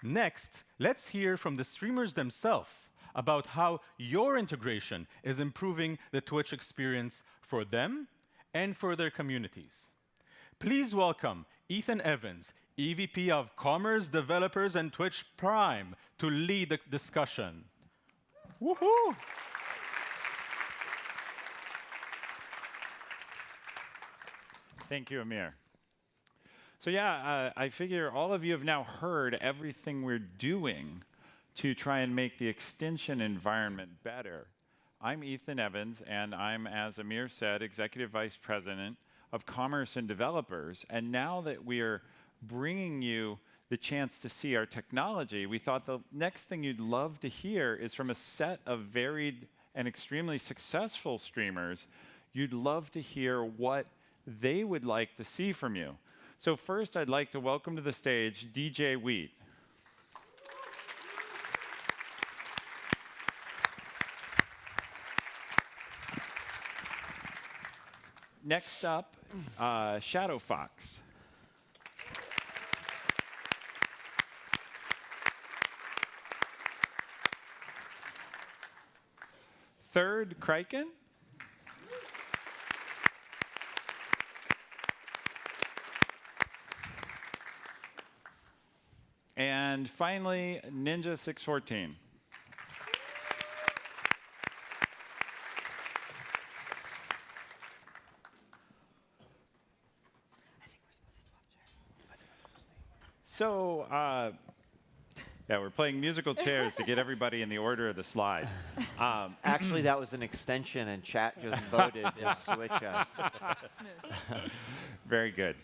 Next, let's hear from the streamers themselves about how your integration is improving the Twitch experience for them and for their communities. Please welcome Ethan Evans, EVP of Commerce, Developers, and Twitch Prime, to lead the discussion. Woohoo! Thank you, Amir. So yeah, I figure all of you have now heard everything we're doing to try and make the extension environment better. I'm Ethan Evans, and I'm, as Amir said, Executive Vice President of Commerce and Developers. And now that we're bringing you the chance to see our technology, we thought the next thing you'd love to hear is from a set of varied and extremely successful streamers. You'd love to hear what they would like to see from you. So first, I'd like to welcome to the stage DJ Wheat. Next up, Shadow Fox. Third, Kraken. And finally, Ninja 614. So, yeah, we're playing musical chairs to get everybody in the order of the slide. Actually, that was an extension, and chat just voted to switch us. Very good.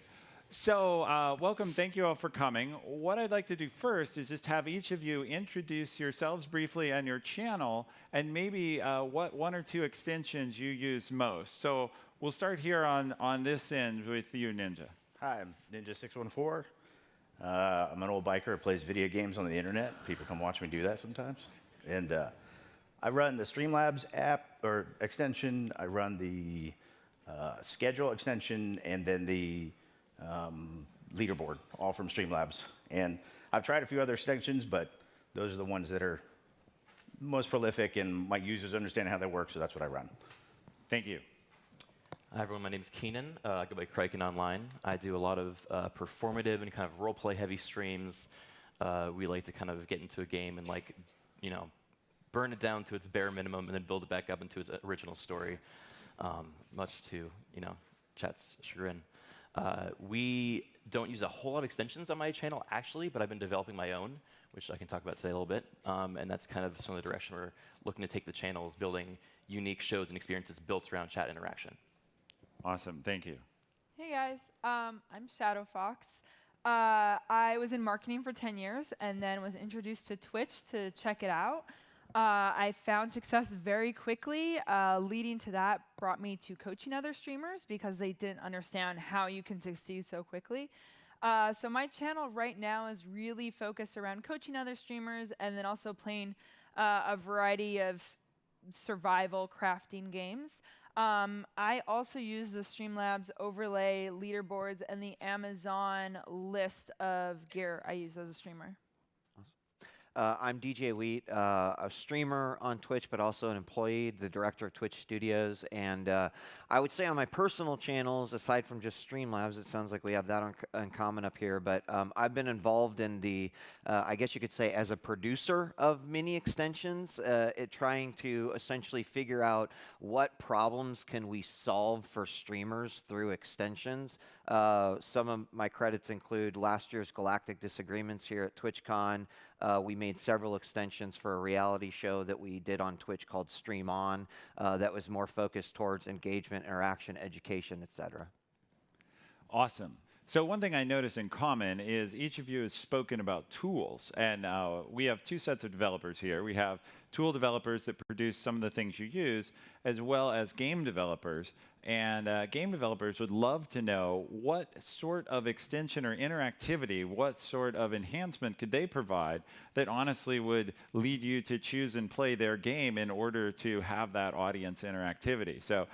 So, welcome. Thank you all for coming. What I'd like to do first is just have each of you introduce yourselves briefly and your channel, and maybe what one or two extensions you use most. So, we'll start here on this end with you, Ninja. Hi, I'm Ninja614. I'm an old biker who plays video games on the internet. People come watch me do that sometimes. And I run the Streamlabs app or extension. I run the schedule extension, and then the leaderboard, all from Streamlabs. And I've tried a few other extensions, but those are the ones that are most prolific, and my users understand how they work, so that's what I run. Thank you. Hi, everyone. My name is Keenan. I go by Kraken Online. I do a lot of performative and kind of role-play heavy streams. We like to kind of get into a game and, like, you know, burn it down to its bare minimum and then build it back up into its original story, much to, you know, chat's chagrin. We don't use a whole lot of extensions on my channel, actually, but I've been developing my own, which I can talk about today a little bit. And that's kind of some of the direction we're looking to take the channel, is building unique shows and experiences built around chat interaction. Awesome. Thank you. Hey, guys. I'm Shadow Fox. I was in marketing for 10 years and then was introduced to Twitch to check it out. I found success very quickly. Leading to that brought me to coaching other streamers because they didn't understand how you can succeed so quickly. So my channel right now is really focused around coaching other streamers and then also playing a variety of survival crafting games. I also use the Streamlabs overlay, leaderboards, and the Amazon list of gear I use as a streamer. I'm DJ Wheat, a streamer on Twitch, but also an employee, the director of Twitch Studios. And I would say on my personal channels, aside from just Streamlabs, it sounds like we have that in common up here, but I've been involved in the, I guess you could say, as a producer of mini extensions, trying to essentially figure out what problems can we solve for streamers through extensions. Some of my credits include last year's Galactic Disagreements here at TwitchCon. We made several extensions for a reality show that we did on Twitch called Stream On that was more focused towards engagement, interaction, education, etc. Awesome. So one thing I notice in common is each of you has spoken about tools, and we have two sets of developers here. We have tool developers that produce some of the things you use, as well as game developers. And game developers would love to know what sort of extension or interactivity, what sort of enhancement could they provide that honestly would lead you to choose and play their game in order to have that audience interactivity. So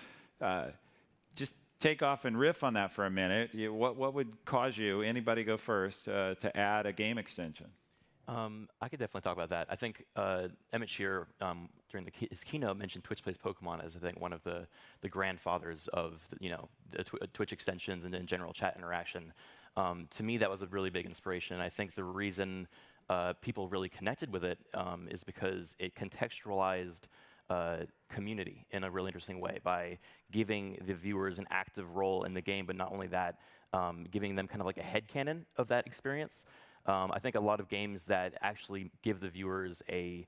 just take off and riff on that for a minute. What would cause you, anybody go first, to add a game extension? I could definitely talk about that. I think Emmett Shear, during his keynote, mentioned Twitch Plays Pokemon as, I think, one of the grandfathers of Twitch extensions and in general chat interaction. To me, that was a really big inspiration. I think the reason people really connected with it is because it contextualized community in a really interesting way by giving the viewers an active role in the game, but not only that, giving them kind of like a headcanon of that experience. I think a lot of games that actually give the viewers a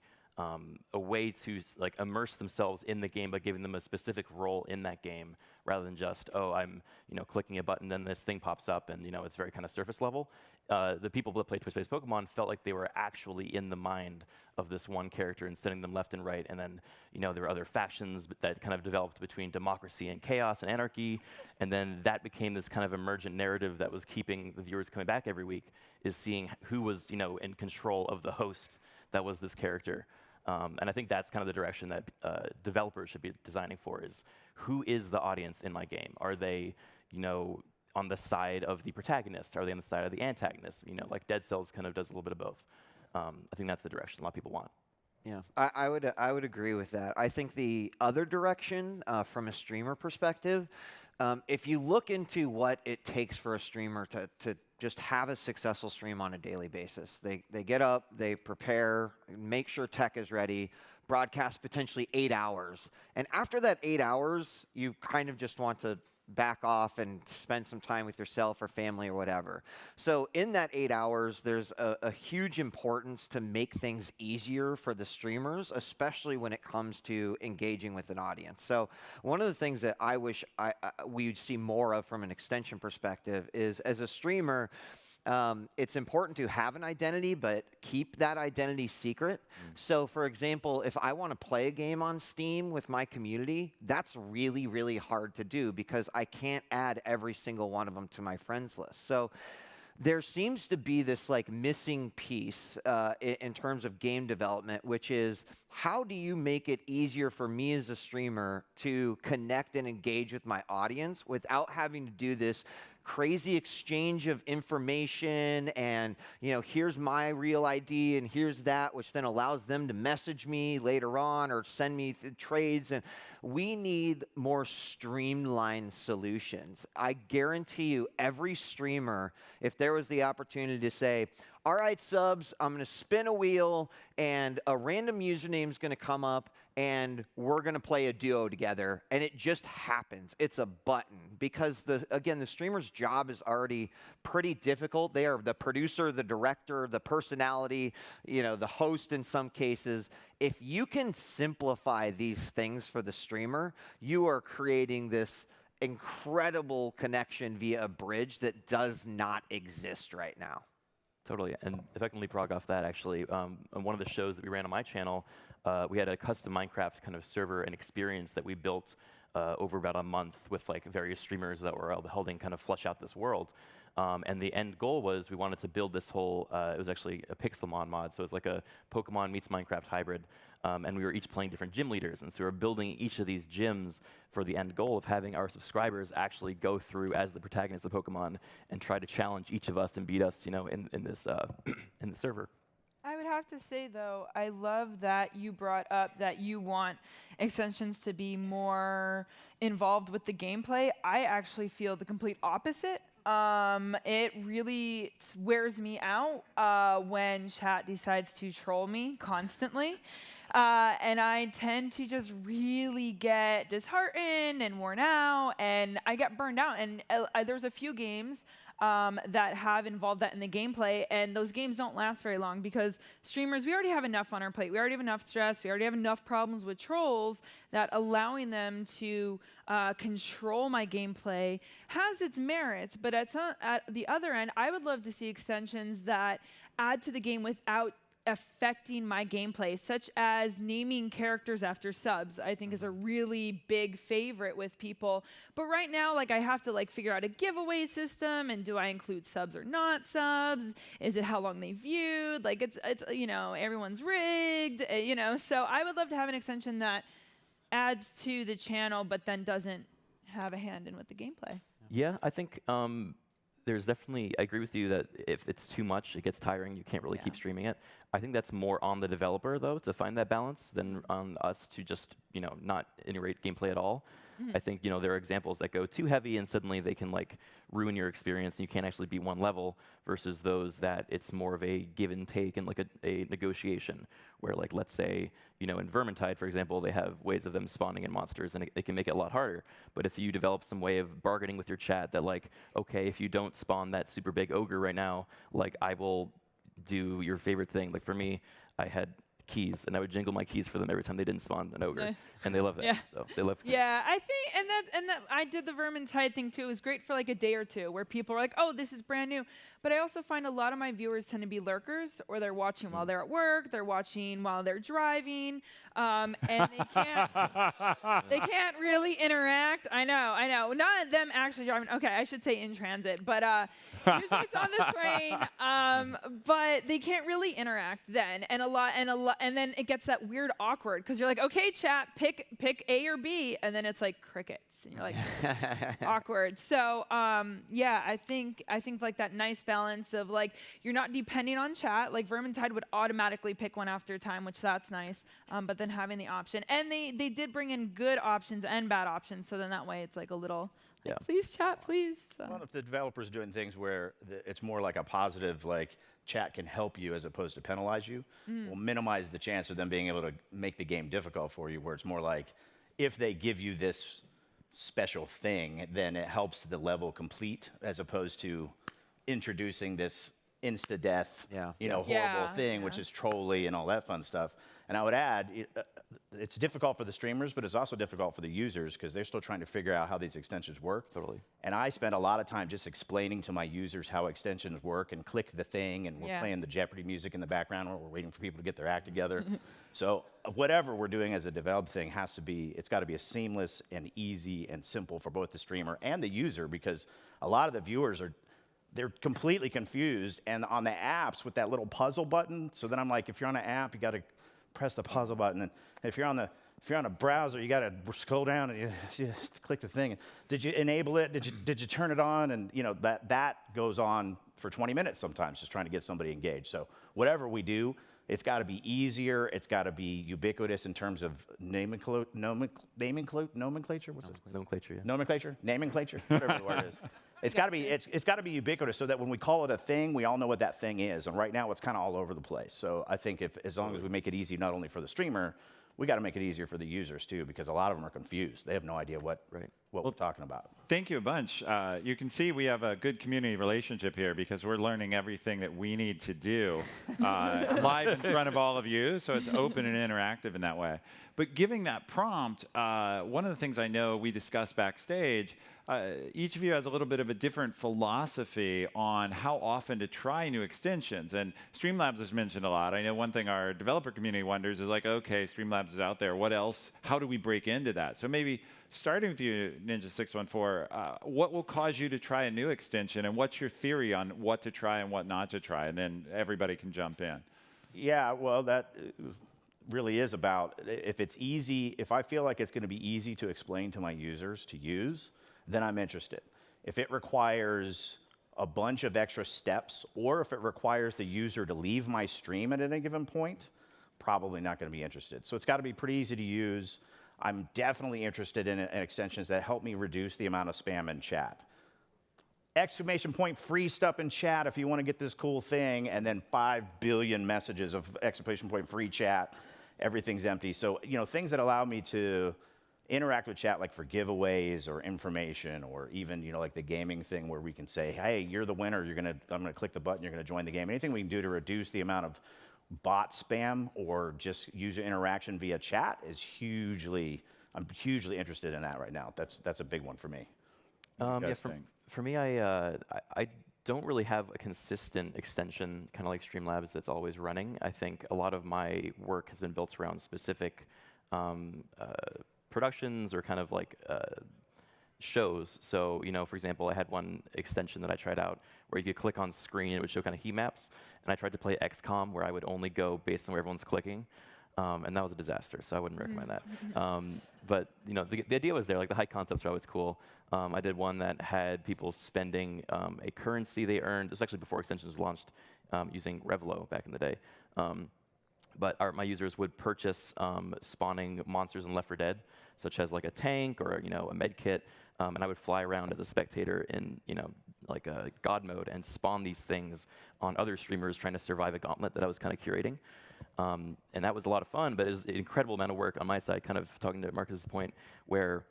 way to like immerse themselves in the game by giving them a specific role in that game, rather than just, oh, I'm clicking a button, then this thing pops up, and it's very kind of surface level. The people that play Twitch Plays Pokemon felt like they were actually in the mind of this one character and sending them left and right. And then there were other factions that kind of developed between democracy and chaos and anarchy, and then that became this kind of emergent narrative that was keeping the viewers coming back every week, is seeing who was in control of the host that was this character. And I think that's kind of the direction that developers should be designing for, is who is the audience in my game? Are they, on the side of the protagonist? Are they on the side of the antagonist? Like Dead Cells kind of does a little bit of both. I think that's the direction a lot of people want. Yeah, I would agree with that. I think the other direction, from a streamer perspective, if you look into what it takes for a streamer to just have a successful stream on a daily basis, they get up, they prepare, make sure tech is ready, broadcast potentially 8 hours, and after that 8 hours, you kind of just want to back off and spend some time with yourself or family or whatever. So in that 8 hours, there's a huge importance to make things easier for the streamers, especially when it comes to engaging with an audience. So one of the things that I wish we would see more of from an extension perspective is, as a streamer, it's important to have an identity, but keep that identity secret. So, for example, if I want to play a game on Steam with my community, that's really, really hard to do because I can't add every single one of them to my friends list. So there seems to be this like missing piece in terms of game development, which is, how do you make it easier for me as a streamer to connect and engage with my audience without having to do this crazy exchange of information and, here's my real ID and here's that, which then allows them to message me later on or send me trades. And we need more streamlined solutions. I guarantee you, every streamer, if there was the opportunity to say, all right, subs, I'm going to spin a wheel and a random username is going to come up and we're going to play a duo together, and it just happens. It's a button, because the streamer's job is already pretty difficult. They are the producer, the director, the personality, the host in some cases. If you can simplify these things for the streamer, you are creating this incredible connection via a bridge that does not exist right now. Totally, and if I can leapfrog off that, actually, on one of the shows that we ran on my channel, we had a custom Minecraft kind of server and experience that we built over about a month with like various streamers that were helping kind of flesh out this world. And the end goal was, we wanted to build this whole, it was actually a Pixelmon mod, so it was like a Pokemon meets Minecraft hybrid. And we were each playing different gym leaders, and so we were building each of these gyms for the end goal of having our subscribers actually go through as the protagonists of Pokemon and try to challenge each of us and beat us, in this in the server. I would have to say, though, I love that you brought up that you want extensions to be more involved with the gameplay. I actually feel the complete opposite. It really wears me out when chat decides to troll me constantly. And I tend to just really get disheartened and worn out, and I get burned out. And there's a few games that have involved that in the gameplay, and those games don't last very long because streamers, we already have enough on our plate. We already have enough stress. We already have enough problems with trolls that allowing them to control my gameplay has its merits. But at the other end, I would love to see extensions that add to the game without affecting my gameplay, such as naming characters after subs. I think is a really big favorite with people. But right now, I have to figure out a giveaway system, and do I include subs or not subs? Is it how long they viewed? It's everyone's rigged, So I would love to have an extension that adds to the channel, but then doesn't have a hand in with the gameplay. Yeah, I think there's definitely, I agree with you that if it's too much, it gets tiring. You can't really keep streaming it. I think that's more on the developer, though, to find that balance than on us to just, not integrate gameplay at all. I think, there are examples that go too heavy and suddenly they can like ruin your experience and you can't actually beat one level versus those that it's more of a give and take and like a negotiation where like, let's say, in Vermintide, for example, they have ways of them spawning in monsters and it can make it a lot harder. But if you develop some way of bargaining with your chat that like, okay, if you don't spawn that super big ogre right now, like I will do your favorite thing. Like for me, I had keys, and I would jingle my keys for them every time they didn't spawn an ogre, and they love that. Yeah. So they love. Yeah, I think, and that I did the Vermintide thing too. It was great for like a day or two, where people are like, "Oh, this is brand new." But I also find a lot of my viewers tend to be lurkers, or they're watching while they're at work, they're watching while they're driving, and they can't really interact. I know. Not them actually driving. Okay, I should say in transit, but usually it's on the train. But they can't really interact then, and then it gets that weird awkward because you're like, okay, chat, pick A or B, and then it's like crickets, and you're like awkward. So I think like that nice balance of like you're not depending on chat. Like Vermintide would automatically pick one after time, which that's nice. But then having the option, and they did bring in good options and bad options. So then that way it's like a little. Like, please chat, please. Well, if the developer's doing things where it's more like a positive, like chat can help you as opposed to penalize you, will minimize the chance of them being able to make the game difficult for you, where it's more like if they give you this special thing, then it helps the level complete as opposed to introducing this insta-death, horrible thing, which is trolly and all that fun stuff. And I would add, it's difficult for the streamers, but it's also difficult for the users because they're still trying to figure out how these extensions work. Totally. And I spend a lot of time just explaining to my users how extensions work and click the thing, and we're playing the Jeopardy music in the background while we're waiting for people to get their act together. So whatever we're doing as a developed thing it's got to be as seamless and easy and simple for both the streamer and the user, because a lot of the viewers they're completely confused. And on the apps with that little puzzle button, so then I'm like, if you're on an app, you got to press the puzzle button, and if you're on a browser, you got to scroll down and you click the thing. Did you enable it? Did you turn it on? And that goes on for 20 minutes sometimes, just trying to get somebody engaged. So whatever we do, it's got to be easier. It's got to be ubiquitous in terms of nomenclature. What's it? Nomenclature. Yeah. Nomenclature. Whatever the word is. It's got to be ubiquitous so that when we call it a thing, we all know what that thing is. And right now, it's kind of all over the place. So I think as long as we make it easy, not only for the streamer, we got to make it easier for the users too, because a lot of them are confused. They have no idea what we're talking about. Thank you a bunch. You can see we have a good community relationship here because we're learning everything that we need to do live in front of all of you. So it's open and interactive in that way. But giving that prompt, one of the things I know we discussed backstage, each of you has a little bit of a different philosophy on how often to try new extensions. And Streamlabs is mentioned a lot. I know one thing our developer community wonders is like, okay, Streamlabs is out there. What else? How do we break into that? So maybe starting with you, Ninja614, what will cause you to try a new extension, and what's your theory on what to try and what not to try? And then everybody can jump in. Yeah, well, that really is about, if it's easy, if I feel like it's going to be easy to explain to my users to use, then I'm interested. If it requires a bunch of extra steps, or if it requires the user to leave my stream at any given point, probably not going to be interested. So it's got to be pretty easy to use. I'm definitely interested in extensions that help me reduce the amount of spam in chat. Exclamation point free stuff in chat if you want to get this cool thing, and then 5 billion messages of exclamation point free chat. Everything's empty. So, things that allow me to interact with chat, like for giveaways or information, or even, like the gaming thing where we can say, hey, you're the winner. I'm going to click the button. You're going to join the game. Anything we can do to reduce the amount of bot spam or just user interaction via chat is I'm hugely interested in that right now. That's a big one for me. For me, I don't really have a consistent extension, kind of like Streamlabs, that's always running. I think a lot of my work has been built around specific productions or kind of like shows. So, for example, I had one extension that I tried out where you could click on screen and it would show kind of heat maps. And I tried to play XCOM where I would only go based on where everyone's clicking. and that was a disaster, so I wouldn't recommend that. But the idea was there, like the high concepts are always cool. I did one that had people spending a currency they earned. This was actually before extensions was launched, using Revlo back in the day. But my users would purchase spawning monsters in Left 4 Dead, such as like a tank or a med kit, and I would fly around as a spectator in like a god mode and spawn these things on other streamers trying to survive a gauntlet that I was kind of curating. And that was a lot of fun, but it was an incredible amount of work on my side, kind of talking to Marcus's point, where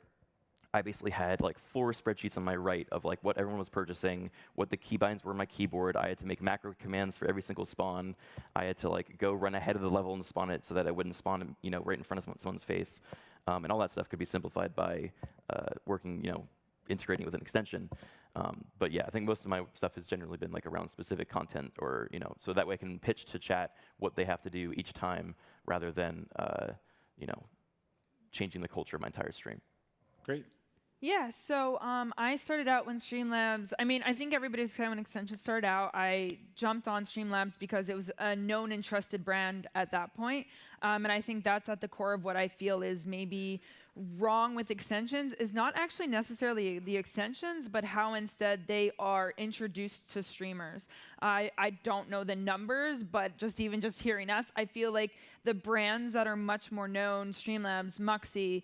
I basically had like 4 spreadsheets on my right of like what everyone was purchasing, what the keybinds were on my keyboard. I had to make macro commands for every single spawn. I had to like go run ahead of the level and spawn it so that I wouldn't spawn right in front of someone's face. And all that stuff could be simplified by working, integrating with an extension. But yeah, I think most of my stuff has generally been like around specific content, or so that way I can pitch to chat what they have to do each time, rather than changing the culture of my entire stream. Great. Yeah, so I started out when Streamlabs, I think everybody's kind of when extensions started out. I jumped on Streamlabs because it was a known and trusted brand at that point. And I think that's at the core of what I feel is maybe wrong with extensions, is not actually necessarily the extensions, but how instead they are introduced to streamers. I don't know the numbers, but just hearing us, I feel like the brands that are much more known, Streamlabs, Muxy,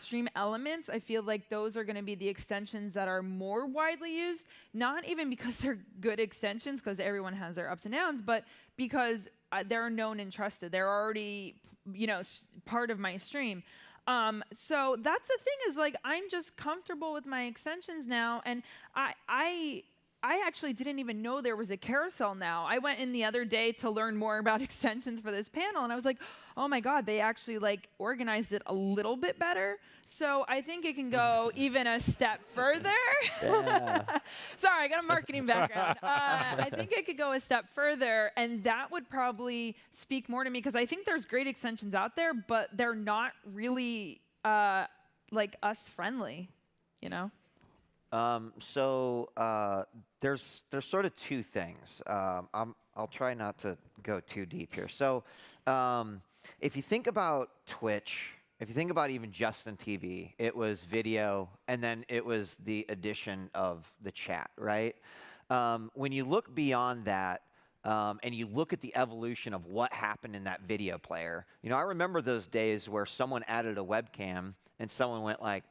Stream Elements, I feel like those are going to be the extensions that are more widely used, not even because they're good extensions, because everyone has their ups and downs, but because they're known and trusted. They're already, part of my stream. So that's the thing, is like I'm just comfortable with my extensions now, and I actually didn't even know there was a carousel now. I went in the other day to learn more about extensions for this panel, and I was like, oh my god, they actually like organized it a little bit better. So I think it can go even a step further. Yeah. Sorry, I got a marketing background. I think it could go a step further, and that would probably speak more to me, because I think there's great extensions out there, but they're not really like us friendly, There's sort of 2 things. I'll try not to go too deep here. So if you think about Twitch, if you think about even Justin TV, it was video, and then it was the addition of the chat, right? When you look beyond that, and you look at the evolution of what happened in that video player, I remember those days where someone added a webcam and someone went like,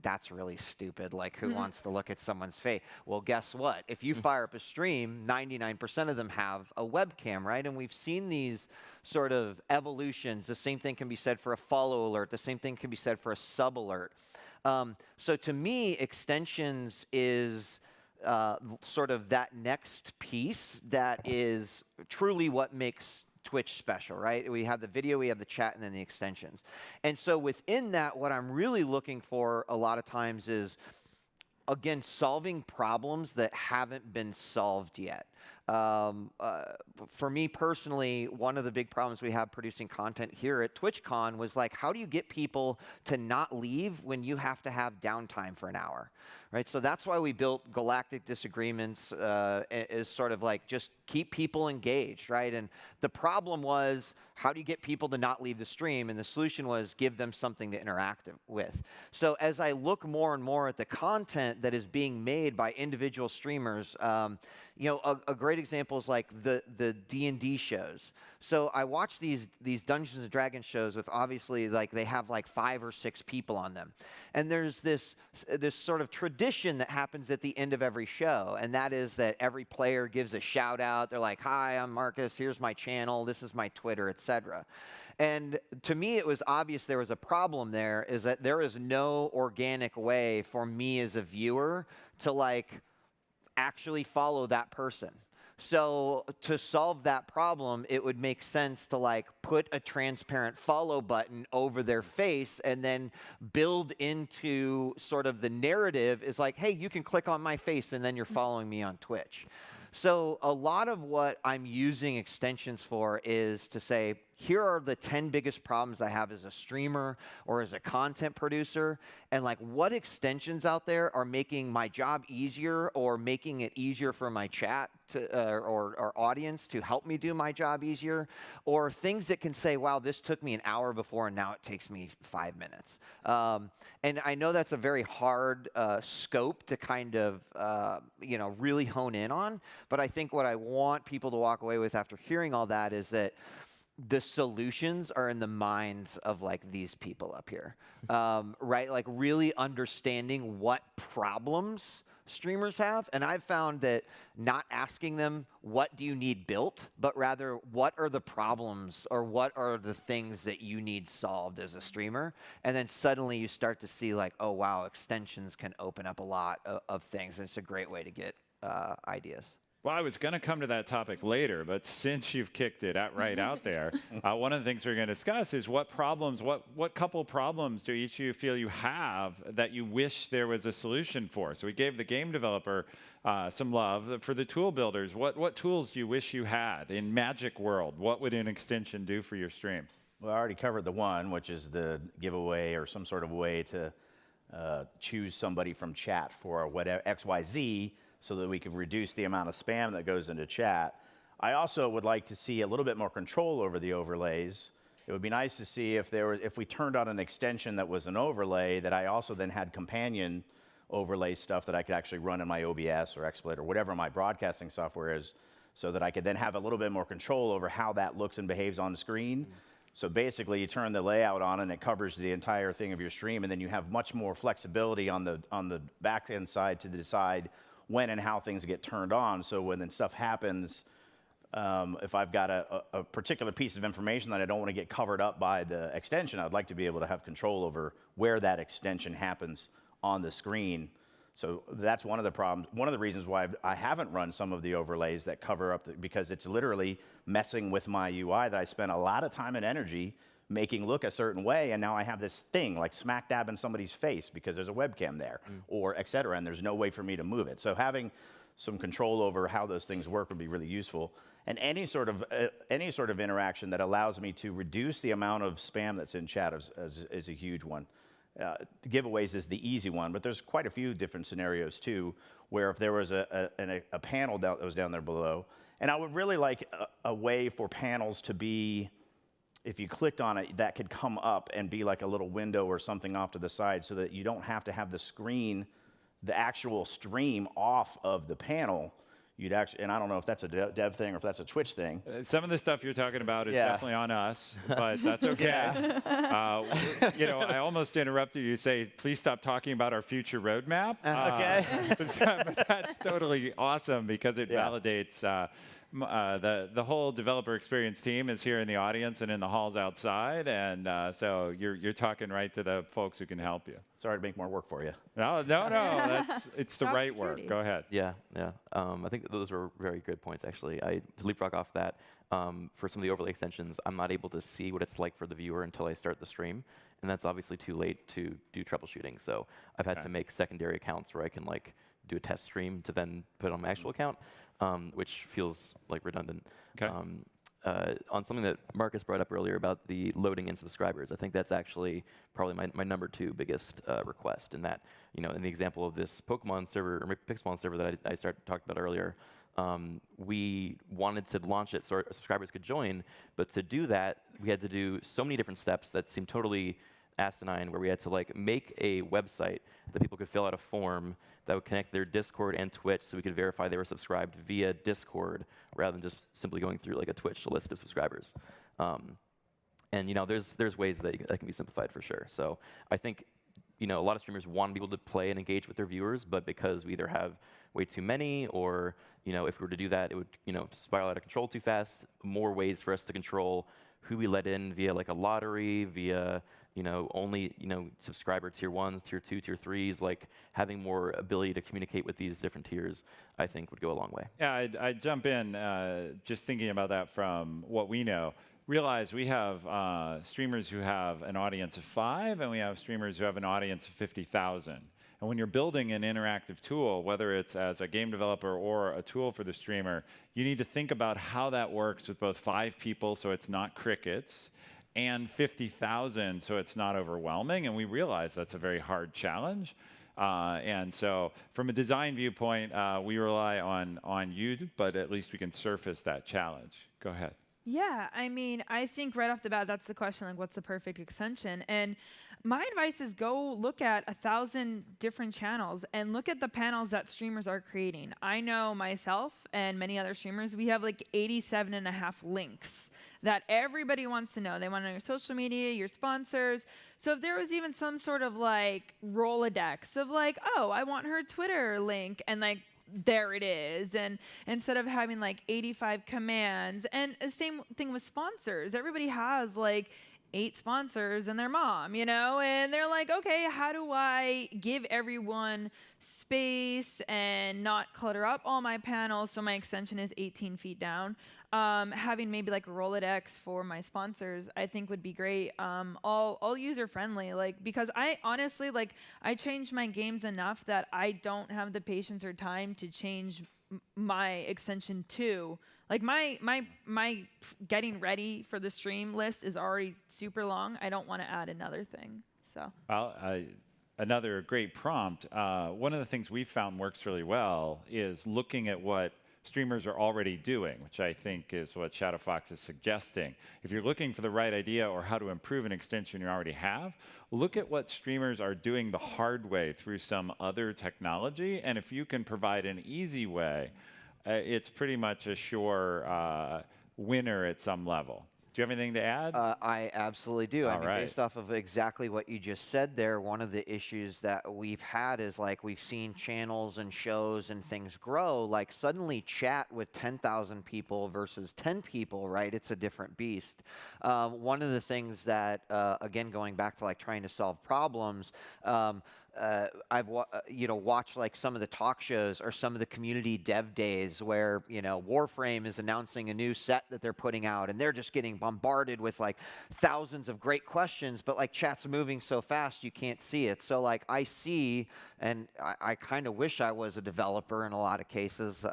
that's really stupid. Like, who wants to look at someone's face? Well, guess what? If you fire up a stream, 99% of them have a webcam, right? And we've seen these sort of evolutions. The same thing can be said for a follow alert. The same thing can be said for a sub alert. So to me, extensions is sort of that next piece that is truly what makes Twitch special, right? We have the video, we have the chat, and then the extensions. And so within that, what I'm really looking for a lot of times is, again, solving problems that haven't been solved yet. For me personally, one of the big problems we have producing content here at TwitchCon was like, how do you get people to not leave when you have to have downtime for an hour? Right, so that's why we built Galactic Disagreements, is sort of like just keep people engaged, right? And the problem was, how do you get people to not leave the stream? And the solution was give them something to interact with. So as I look more and more at the content that is being made by individual streamers, a great example is like the D&D shows. So I watch these Dungeons and Dragons shows with, obviously, like they have like 5 or 6 people on them, and there's this sort of tradition that happens at the end of every show, and that is that every player gives a shout out. They're like, "Hi, I'm Marcus. Here's my channel. This is my Twitter, etc." And to me, it was obvious there was a problem there. Is that there is no organic way for me as a viewer to like actually follow that person. So to solve that problem, it would make sense to like put a transparent follow button over their face, and then build into sort of the narrative is like, hey, you can click on my face and then you're following me on Twitch. So a lot of what I'm using extensions for is to say, here are the 10 biggest problems I have as a streamer or as a content producer, and like what extensions out there are making my job easier or making it easier for my chat to, or audience to help me do my job easier, or things that can say, wow, this took me an hour before and now it takes me 5 minutes. And I know that's a very hard scope to kind of really hone in on, but I think what I want people to walk away with after hearing all that is that the solutions are in the minds of like these people up here, right? Like really understanding what problems streamers have. And I've found that not asking them, what do you need built, but rather, what are the problems or what are the things that you need solved as a streamer? And then suddenly you start to see like, oh, wow, extensions can open up a lot of things. And it's a great way to get ideas. Well, I was going to come to that topic later, but since you've kicked it right out there, one of the things we're going to discuss is what couple problems do each of you feel you have that you wish there was a solution for? So we gave the game developer some love. For the tool builders, what tools do you wish you had in Magic World? What would an extension do for your stream? Well, I already covered the one, which is the giveaway or some sort of way to choose somebody from chat for whatever XYZ, so that we can reduce the amount of spam that goes into chat. I also would like to see a little bit more control over the overlays. It would be nice to see if we turned on an extension that was an overlay, that I also then had companion overlay stuff that I could actually run in my OBS or XSplit or whatever my broadcasting software is, so that I could then have a little bit more control over how that looks and behaves on the screen. So basically, you turn the layout on and it covers the entire thing of your stream, and then you have much more flexibility on the back end side to decide when and how things get turned on. So when then stuff happens, if I've got a particular piece of information that I don't want to get covered up by the extension, I'd like to be able to have control over where that extension happens on the screen. So that's one of the problems. One of the reasons why I haven't run some of the overlays that cover up, because it's literally messing with my UI that I spent a lot of time and energy making look a certain way, and now I have this thing like smack dab in somebody's face because there's a webcam there, or et cetera, and there's no way for me to move it. So having some control over how those things work would be really useful. And any sort of interaction that allows me to reduce the amount of spam that's in chat is a huge one. Giveaways is the easy one, but there's quite a few different scenarios too, where if there was a panel that was down there below, and I would really like a way for panels to be, if you clicked on it, that could come up and be like a little window or something off to the side, so that you don't have to have the screen, the actual stream off of the panel. You'd actually, and I don't know if that's a dev thing or if that's a Twitch thing. Some of the stuff you're talking about is definitely on us, but that's okay. I almost interrupted you to say, please stop talking about our future roadmap. Okay. But that's totally awesome, because it validates the whole developer experience team is here in the audience and in the halls outside, and so you're talking right to the folks who can help you. Sorry to make more work for you. No, it's the right work. Go ahead. Yeah. I think those were very good points, actually. To leapfrog off that, for some of the overlay extensions, I'm not able to see what it's like for the viewer until I start the stream, and that's obviously too late to do troubleshooting. So I've had to make secondary accounts where I can do a test stream to then put on my actual account, which feels like redundant. Okay. On something that Marcus brought up earlier about the loading in subscribers, I think that's actually probably my number 2 biggest request. In that, in the example of this Pokemon server or Pixelmon server that I talked about earlier, we wanted to launch it so our subscribers could join, but to do that, we had to do so many different steps that seemed totally asinine, where we had to make a website that people could fill out a form that would connect their Discord and Twitch, so we could verify they were subscribed via Discord rather than just simply going through a Twitch list of subscribers. And there's ways that can be simplified for sure. So I think a lot of streamers want to be able to play and engage with their viewers, but because we either have way too many, or if we were to do that, it would spiral out of control too fast. More ways for us to control who we let in via a lottery, via only, subscriber tier 1s, tier 2, tier 3s, having more ability to communicate with these different tiers, I think would go a long way. Yeah, I'd jump in just thinking about that from what we know. Realize we have streamers who have an audience of 5, and we have streamers who have an audience of 50,000. And when you're building an interactive tool, whether it's as a game developer or a tool for the streamer, you need to think about how that works with both 5 people, so it's not crickets, and 50,000, so it's not overwhelming. And we realize that's a very hard challenge. And so from a design viewpoint, we rely on you, but at least we can surface that challenge. Go ahead. Yeah, I mean, I think right off the bat, that's the question, like, what's the perfect extension? And my advice is go look at 1,000 different channels and look at the panels that streamers are creating. I know myself and many other streamers, we have like 87.5 links that everybody wants to know. They want to know your social media, your sponsors. So if there was even some sort of like Rolodex of like, oh, I want her Twitter link, and like, there it is. And instead of having like 85 commands, and the same thing with sponsors. Everybody has like 8 sponsors and their mom, you know, and they're like, okay, how do I give everyone space and not clutter up all my panels so my extension is 18 feet down? Having maybe like a Rolodex for my sponsors, I think would be great. All user friendly, like, because I honestly, like, I change my games enough that I don't have the patience or time to change my extension too. Like my getting ready for the stream list is already super long. I don't want to add another thing. So. Well, another great prompt. One of the things we found works really well is looking at what streamers are already doing, which I think is what Shadowfox is suggesting. If you're looking for the right idea or how to improve an extension you already have, look at what streamers are doing the hard way through some other technology, and if you can provide an easy way, it's pretty much a sure winner at some level. Do you have anything to add? I absolutely do. I mean, right. based off of exactly what you just said there, one of the issues that we've had is like we've seen channels and shows and things grow. Like suddenly chat with 10,000 people versus 10 people, right? It's a different beast. One of the things that, again, going back to like trying to solve problems, I've watched like some of the talk shows or some of the community dev days where Warframe is announcing a new set that they're putting out, and they're just getting bombarded with like thousands of great questions, but like chat's moving so fast you can't see it. So like I see, and I kind of wish I was a developer in a lot of cases,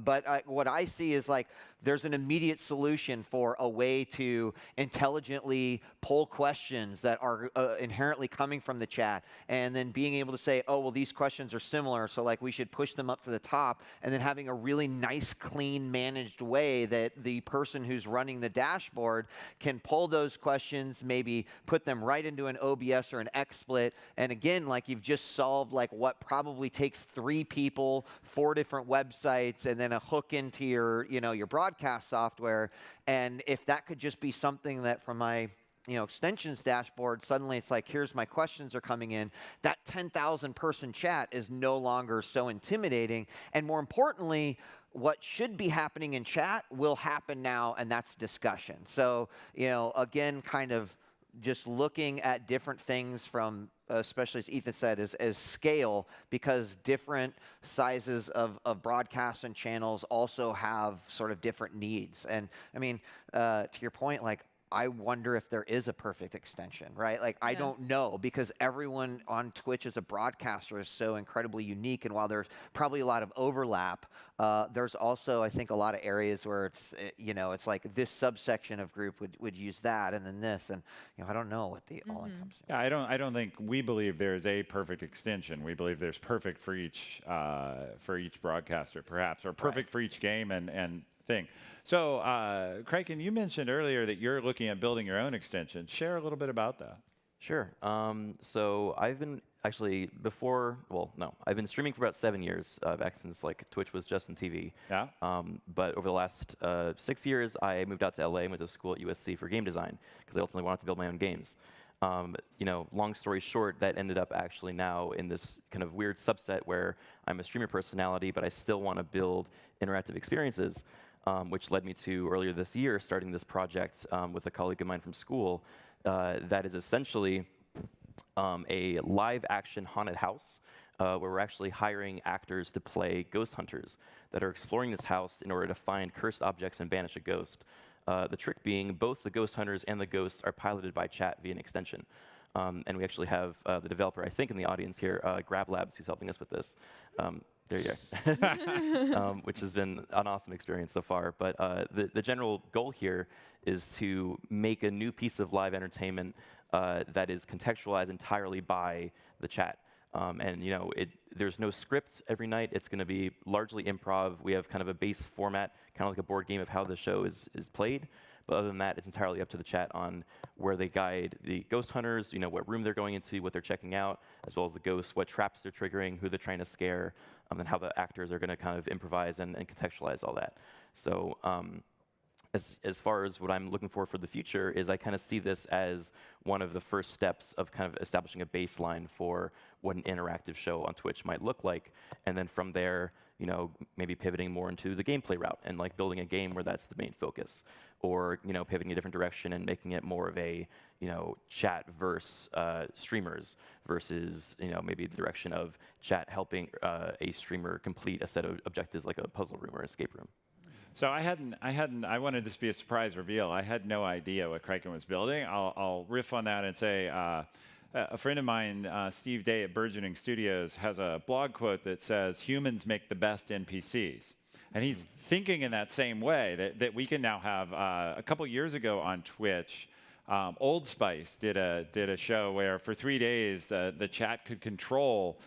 but what I see is like there's an immediate solution for a way to intelligently pull questions that are inherently coming from the chat, and then being able to say, oh, well, these questions are similar, so like we should push them up to the top, and then having a really nice, clean, managed way that the person who's running the dashboard can pull those questions, maybe put them right into an OBS or an XSplit, and again, like you've just solved like what probably takes 3 people, 4 different websites, and then a hook into your, your broadcast software. And if that could just be something that from my extensions dashboard, suddenly it's like, here's my questions are coming in. That 10,000 person chat is no longer so intimidating. And more importantly, what should be happening in chat will happen now, and that's discussion. So, again, kind of just looking at different things from, especially as Ethan said, as scale, because different sizes of broadcasts and channels also have sort of different needs. And I mean, to your point, like, I wonder if there is a perfect extension, right? Like, I don't know, because everyone on Twitch as a broadcaster is so incredibly unique. And while there's probably a lot of overlap, there's also, I think, a lot of areas where it's, it's like this subsection of group would use that, and then this, and I don't know what the all encompassing. Yeah, I don't think we believe there's a perfect extension. We believe there's perfect for each broadcaster, perhaps, or perfect for each game and thing. So, Kraken, you mentioned earlier that you're looking at building your own extension. Share a little bit about that. Sure. So I've been actually I've been streaming for about 7 years, back since like Twitch was just on TV. Yeah. But over the last 6 years, I moved out to LA and went to school at USC for game design because I ultimately wanted to build my own games. Long story short, that ended up actually now in this kind of weird subset where I'm a streamer personality, but I still want to build interactive experiences. Which led me to, earlier this year, starting this project with a colleague of mine from school that is essentially a live-action haunted house where we're actually hiring actors to play ghost hunters that are exploring this house in order to find cursed objects and banish a ghost. The trick being both the ghost hunters and the ghosts are piloted by chat via an extension. And we actually have the developer, I think, in the audience here, Grab Labs, who's helping us with this. There you go. Which has been an awesome experience so far. But the general goal here is to make a new piece of live entertainment that is contextualized entirely by the chat. And there's no script every night. It's going to be largely improv. We have kind of a base format, kind of like a board game of how the show is played. But other than that, it's entirely up to the chat on where they guide the ghost hunters, what room they're going into, what they're checking out, as well as the ghosts, what traps they're triggering, who they're trying to scare, and how the actors are going to kind of improvise and contextualize all that. So as far as what I'm looking for the future is I kind of see this as one of the first steps of kind of establishing a baseline for what an interactive show on Twitch might look like. And then from there, maybe pivoting more into the gameplay route and like building a game where that's the main focus. Or, pivoting a different direction and making it more of a, chat versus streamers versus, maybe the direction of chat helping a streamer complete a set of objectives like a puzzle room or escape room. So I wanted this to be a surprise reveal. I had no idea what Kraken was building. I'll riff on that and say, a friend of mine, Steve Day at Burgeoning Studios, has a blog quote that says, "Humans make the best NPCs." And he's thinking in that same way, that we can now have, a couple years ago on Twitch, Old Spice did a show where for 3 days the chat could control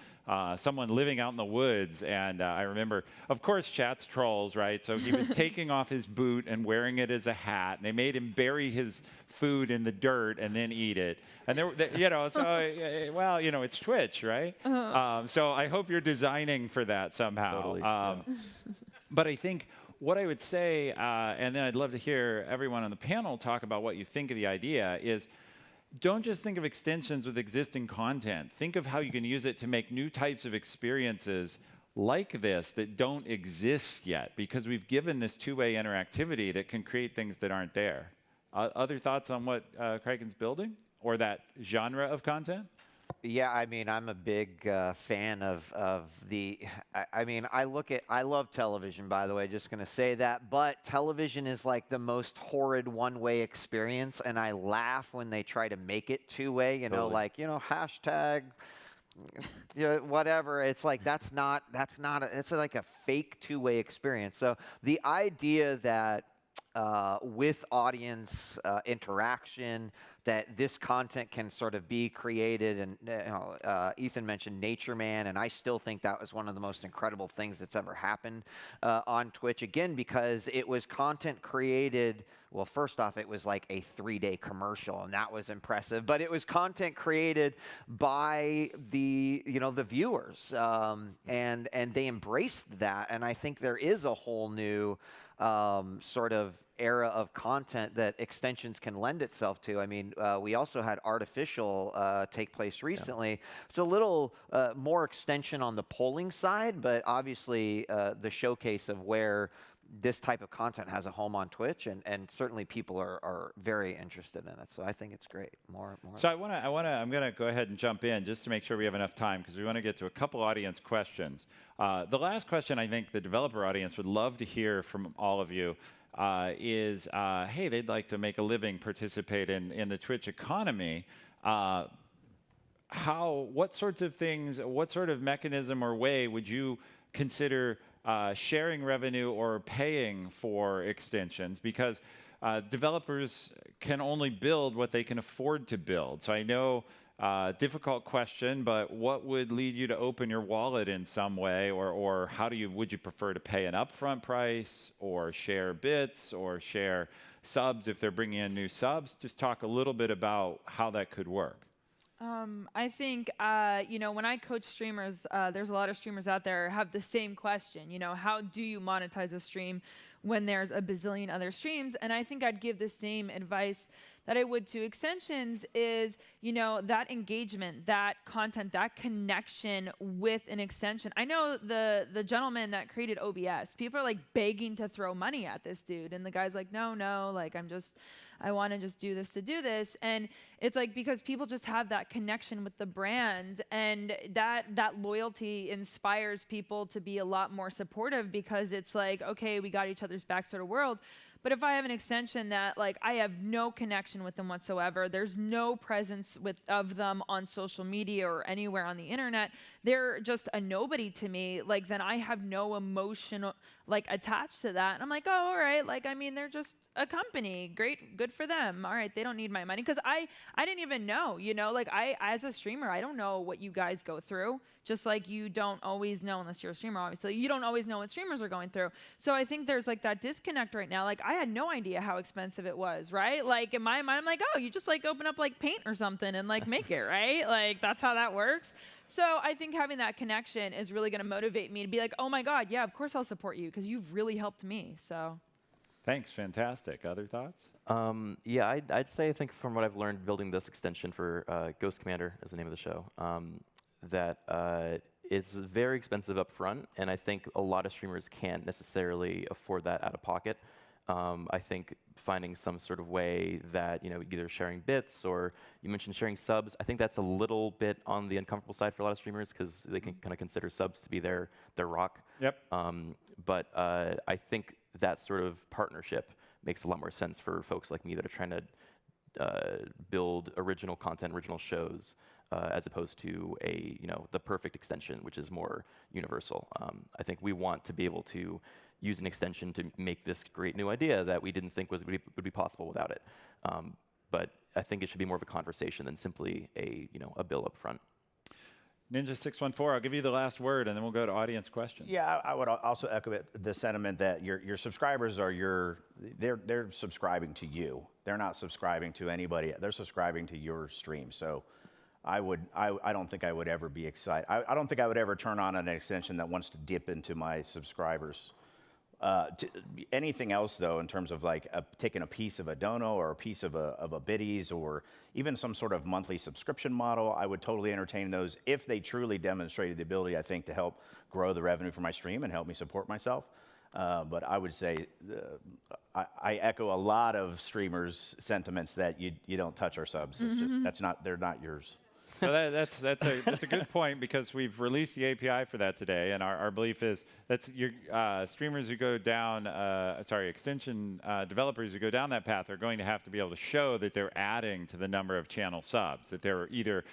someone living out in the woods. And I remember, of course, chat's trolls, right? So he was taking off his boot and wearing it as a hat. And they made him bury his food in the dirt and then eat it. And it's Twitch, right? So I hope you're designing for that somehow. Totally. But I think what I would say, and then I'd love to hear everyone on the panel talk about what you think of the idea, is don't just think of extensions with existing content. Think of how you can use it to make new types of experiences like this that don't exist yet, because we've given this two-way interactivity that can create things that aren't there. Other thoughts on what Kraken's building or that genre of content? Yeah, I mean, I'm a big fan of the. I love television, by the way. Just going to say that, but television is like the most horrid one-way experience, and I laugh when they try to make it two-way. Hashtag. Whatever. It's like that's not. It's like a fake two-way experience. So the idea that with audience interaction, that this content can sort of be created, and Ethan mentioned Nature Man, and I still think that was one of the most incredible things that's ever happened on Twitch, again, because it was content created. Well, first off, it was like a 3-day commercial, and that was impressive, but it was content created by the viewers, and they embraced that, and I think there is a whole new sort of era of content that extensions can lend itself to. I mean, we also had Artificial take place recently. Yeah. It's a little more extension on the polling side, but obviously the showcase of where this type of content has a home on Twitch, and certainly people are very interested in it. So I think it's great. More. So I'm gonna go ahead and jump in just to make sure we have enough time, because we want to get to a couple audience questions. The last question I think the developer audience would love to hear from all of you is, hey, they'd like to make a living, participate in the Twitch economy. What sorts of things, what sort of mechanism or way would you consider sharing revenue or paying for extensions? Because developers can only build what they can afford to build. So I know, difficult question, but what would lead you to open your wallet in some way, or would you prefer to pay an upfront price, or share bits, or share subs if they're bringing in new subs? Just talk a little bit about how that could work. I think, when I coach streamers, there's a lot of streamers out there who have the same question. How do you monetize a stream when there's a bazillion other streams? And I think I'd give the same advice that I would to extensions is, that engagement, that content, that connection with an extension. I know the gentleman that created OBS, people are like begging to throw money at this dude. And the guy's like, no, like I want to just do this to do this. And it's like, because people just have that connection with the brand, and that loyalty inspires people to be a lot more supportive, because it's like, okay, we got each other's back sort of world. But if I have an extension that like I have no connection with them whatsoever, there's no presence of them on social media or anywhere on the internet, they're just a nobody to me, like then I have no emotional like attached to that. And I'm like, oh, all right, like I mean they're just a company. Great, good for them. All right, they don't need my money. Because I didn't even know, you know, like as a streamer, I don't know what you guys go through. Just like you don't always know, unless you're a streamer, obviously, you don't always know what streamers are going through. So I think there's like that disconnect right now. Like I had no idea how expensive it was, right? Like in my mind, I'm like, oh, you just like open up like Paint or something and like make it, right? Like that's how that works. So I think having that connection is really going to motivate me to be like, oh my God, yeah, of course I'll support you because you've really helped me. So. Thanks, fantastic. Other thoughts? Yeah, I'd say I think from what I've learned building this extension for Ghost Commander is the name of the show, that it's very expensive up front, and I think a lot of streamers can't necessarily afford that out of pocket. I think finding some sort of way that, you know, either sharing bits or you mentioned sharing subs, I think that's a little bit on the uncomfortable side for a lot of streamers because they can kind of consider subs to be their rock. Yep. But I think that sort of partnership makes a lot more sense for folks like me that are trying to build original content, original shows, as opposed to the perfect extension, which is more universal. I think we want to be able to use an extension to make this great new idea that we didn't think would be possible without it. But I think it should be more of a conversation than simply a bill up front. Ninja614, I'll give you the last word, and then we'll go to audience questions. Yeah, I would also echo the sentiment that your subscribers are they're subscribing to you. They're not subscribing to anybody. They're subscribing to your stream. So I don't think I would ever be excited. I don't think I would ever turn on an extension that wants to dip into my subscribers. Anything else, though, in terms of like taking a piece of a dono or a piece of a biddies or even some sort of monthly subscription model, I would totally entertain those if they truly demonstrated the ability, I think, to help grow the revenue for my stream and help me support myself. But I would say I echo a lot of streamers' sentiments that you don't touch our subs. It's just they're not yours. So that's a good point because we've released the API for that today, and our belief is that's your streamers who go down, extension developers who go down that path are going to have to be able to show that they're adding to the number of channel subs, that they're either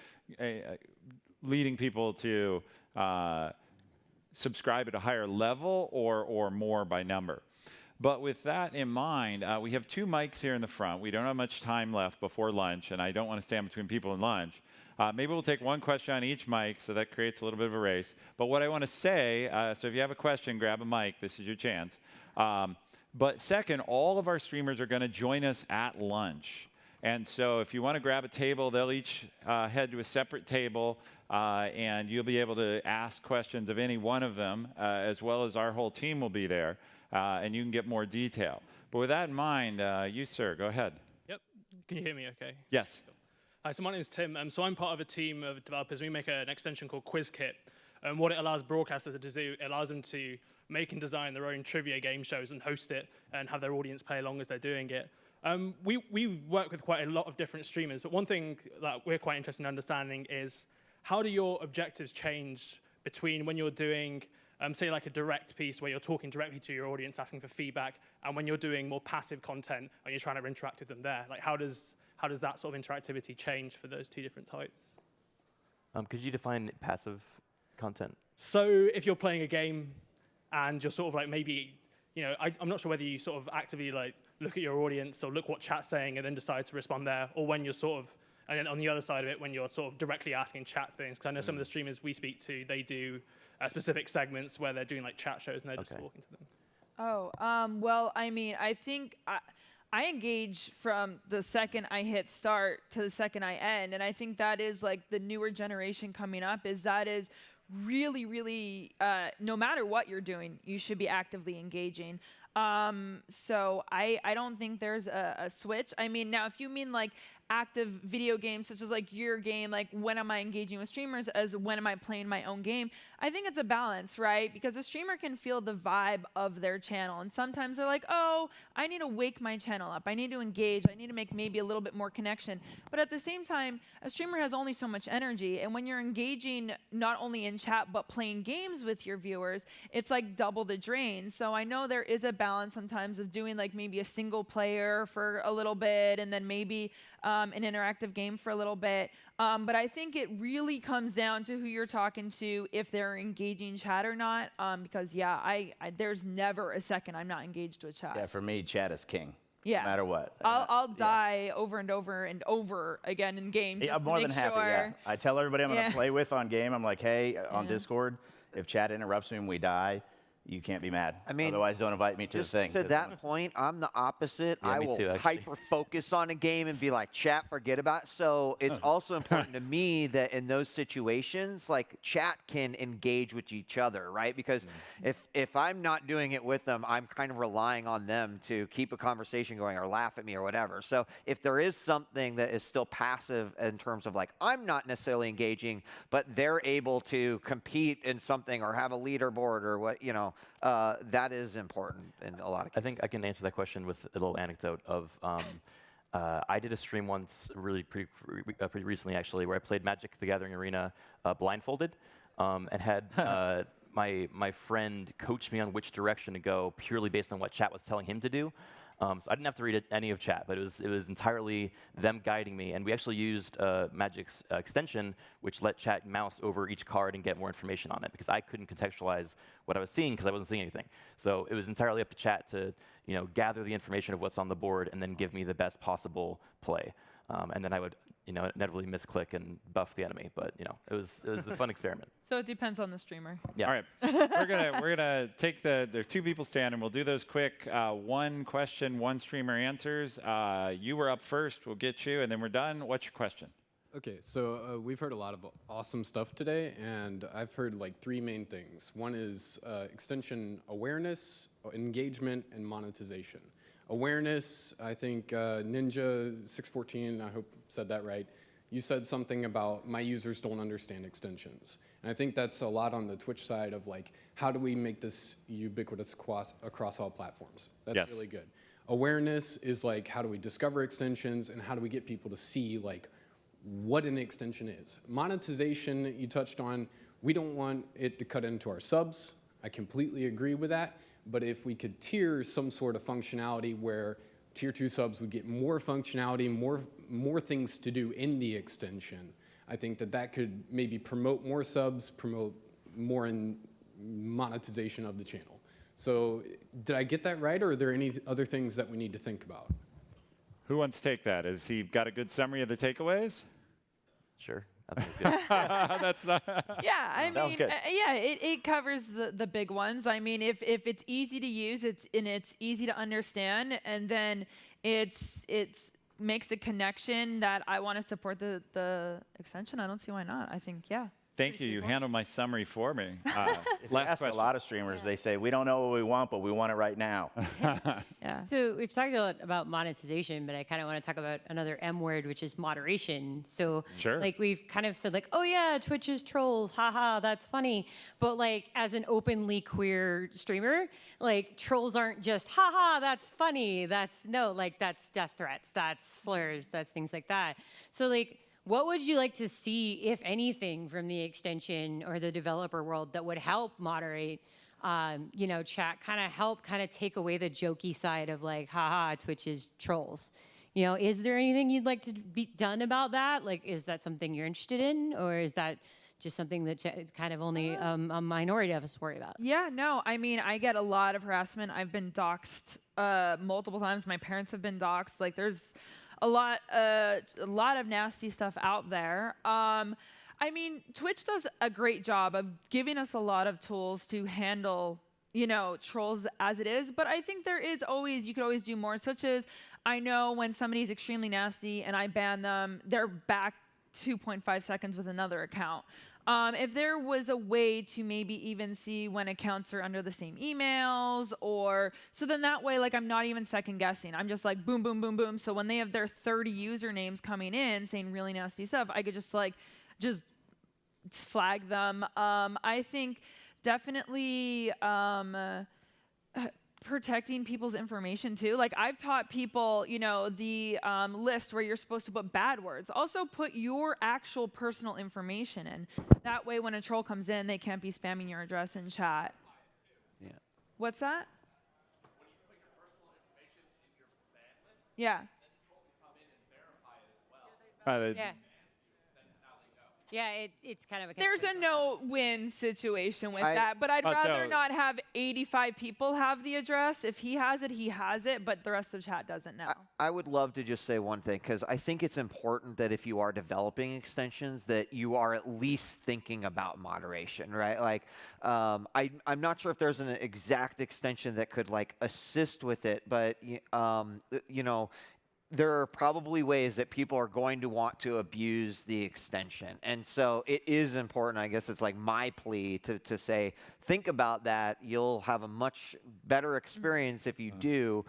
leading people to subscribe at a higher level or more by number. But with that in mind, we have 2 mics here in the front. We don't have much time left before lunch, and I don't want to stand between people and lunch. Maybe we'll take one question on each mic, so that creates a little bit of a race. But what I want to say, so if you have a question, grab a mic. This is your chance. But second, all of our streamers are going to join us at lunch. And so if you want to grab a table, they'll each head to a separate table, and you'll be able to ask questions of any one of them, as well as our whole team will be there, and you can get more detail. But with that in mind, you, sir, go ahead. Yep. Can you hear me okay? Yes. Hi, so my name is Tim. So I'm part of a team of developers. We make an extension called QuizKit. What it allows broadcasters to do, it allows them to make and design their own trivia game shows and host it and have their audience play along as they're doing it. We work with quite a lot of different streamers, but one thing that we're quite interested in understanding is how do your objectives change between when you're doing, say, like a direct piece where you're talking directly to your audience, asking for feedback, and when you're doing more passive content and you're trying to interact with them there? Like, how does that sort of interactivity change for those 2 different types? Could you define passive content? So if you're playing a game and you're sort of like maybe, I'm not sure whether you sort of actively like look at your audience or look what chat's saying and then decide to respond there, or when you're sort of, and then on the other side of it, when you're sort of directly asking chat things, because I know some of the streamers we speak to, they do specific segments where they're doing like chat shows and they're just talking to them. Oh, well, I mean, I think I engage from the second I hit start to the second I end, and I think that is like the newer generation coming up is really, really, no matter what you're doing, you should be actively engaging. So I don't think there's a switch. I mean, now if you mean like active video games such as like your game, like when am I engaging with streamers as when am I playing my own game, I think it's a balance, right? Because a streamer can feel the vibe of their channel, and sometimes they're like, oh, I need to wake my channel up, I need to engage, I need to make maybe a little bit more connection. But at the same time, a streamer has only so much energy, and when you're engaging not only in chat but playing games with your viewers, it's like double the drain. So I know there is a balance sometimes of doing like maybe a single player for a little bit and then maybe an interactive game for a little bit. But I think it really comes down to who you're talking to, if they're engaging chat or not. Because yeah, there's never a second I'm not engaged with chat. Yeah, for me, chat is king. Yeah. no matter what. I'll die over and over and over again in games. I'm more than happy. Yeah, I tell everybody I'm going to play with on game. I'm like, hey, on Discord, if chat interrupts me and we die, you can't be mad. I mean, otherwise, don't invite me to the thing. To that point, I'm the opposite. Yeah, I me will too, actually. hyper-focus on a game and be like, chat, forget about it. So it's also important to me that in those situations, like, chat can engage with each other, right? Because if I'm not doing it with them, I'm kind of relying on them to keep a conversation going or laugh at me or whatever. So if there is something that is still passive in terms of, like, I'm not necessarily engaging, but they're able to compete in something or have a leaderboard or what, that is important in a lot of cases. I think I can answer that question with a little anecdote of I did a stream once pretty recently, actually, where I played Magic the Gathering Arena blindfolded and had my friend coach me on which direction to go purely based on what chat was telling him to do. So I didn't have to read any of chat, but it was entirely them guiding me. And we actually used Magic's extension, which let chat mouse over each card and get more information on it, because I couldn't contextualize what I was seeing because I wasn't seeing anything. So it was entirely up to chat to gather the information of what's on the board and then give me the best possible play. And then I would inevitably misclick and buff the enemy. But it was a fun experiment. So it depends on the streamer. Yeah. All right, we're gonna take there are two people standing. We'll do those quick. One question, one streamer answers. You were up first. We'll get you, and then we're done. What's your question? Okay, so we've heard a lot of awesome stuff today, and I've heard like three main things. One is extension awareness, engagement, and monetization. Awareness, I think Ninja614, I hope said that right. You said something about my users don't understand extensions. And I think that's a lot on the Twitch side of like, how do we make this ubiquitous across all platforms? That's really good. Awareness is like, how do we discover extensions and how do we get people to see like what an extension is? Monetization, you touched on, we don't want it to cut into our subs. I completely agree with that. But if we could tier some sort of functionality where tier 2 subs would get more functionality, more things to do in the extension, I think that could maybe promote more subs, promote more in monetization of the channel. So did I get that right, or are there any other things that we need to think about? Who wants to take that? Has he got a good summary of the takeaways? Sure. I think it's good. That's not. Yeah, I Sounds mean, good. it covers the big ones. I mean, if it's easy to use, it's easy to understand, and then it's makes a connection that I want to support the extension. I don't see why not. I think Thank you. You handled my summary for me. If you ask a lot of streamers, they say, we don't know what we want, but we want it right now. Yeah. So we've talked a lot about monetization, but I kind of want to talk about another M word, which is moderation. So like we've kind of said like, oh yeah, Twitch is trolls, haha, that's funny. But like as an openly queer streamer, like trolls aren't just haha, that's funny. That's death threats, that's slurs, that's things like that. So like, what would you like to see, if anything, from the extension or the developer world that would help moderate, chat, help take away the jokey side of like, haha, Twitch is trolls? Is there anything you'd like to be done about that? Like, is that something you're interested in, or is that just something that it's kind of only a minority of us worry about? Yeah, no, I mean, I get a lot of harassment. I've been doxxed multiple times. My parents have been doxxed. Like, there's a lot of nasty stuff out there. I mean, Twitch does a great job of giving us a lot of tools to handle, trolls as it is. But I think you could always do more, such as, I know when somebody's extremely nasty and I ban them, they're back 2.5 seconds with another account. If there was a way to maybe even see when accounts are under the same emails, so then that way, like, I'm not even second guessing. I'm just like boom, boom, boom, boom. So when they have their 30 usernames coming in saying really nasty stuff, I could just flag them. I think definitely protecting people's information too. Like, I've taught people, the list where you're supposed to put bad words. Also put your actual personal information in. That way when a troll comes in, they can't be spamming your address in chat. Yeah. What's that? When you put your personal information in your ban list, Yeah. then the troll can come in and verify it as well. Yeah. That's how they go. Yeah, it's kind of a There's a no-win situation with that, but I'd Oh, rather so- not have 85 people have the address. If he has it, but the rest of chat doesn't know. I would love to just say one thing, because I think it's important that if you are developing extensions, that you are at least thinking about moderation, right? Like, I'm not sure if there's an exact extension that could like assist with it, but you know, there are probably ways that people are going to want to abuse the extension. And so it is important, I guess it's like my plea to say, think about that. You'll have a much better experience if you do,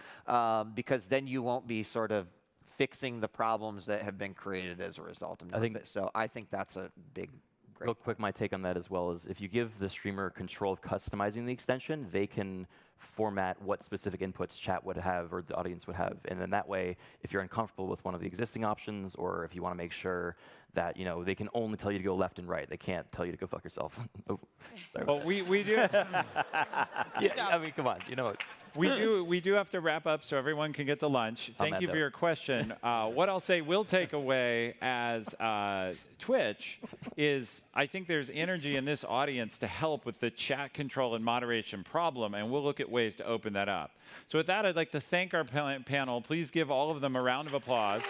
because then you won't be sort of fixing the problems that have been created as a result of it. So I think that's a great Real quick, my take on that as well is if you give the streamer control of customizing the extension, they can format what specific inputs chat would have or the audience would have. And then that way, if you're uncomfortable with one of the existing options, or if you want to make sure that, you know, they can only tell you to go left and right. They can't tell you to go fuck yourself. Oh, well, we do. Yeah, I mean, come on. You know what? We do have to wrap up so everyone can get to lunch. Thank you for your question. What I'll say we'll take away as Twitch is I think there's energy in this audience to help with the chat control and moderation problem, and we'll look at ways to open that up. So with that, I'd like to thank our panel. Please give all of them a round of applause.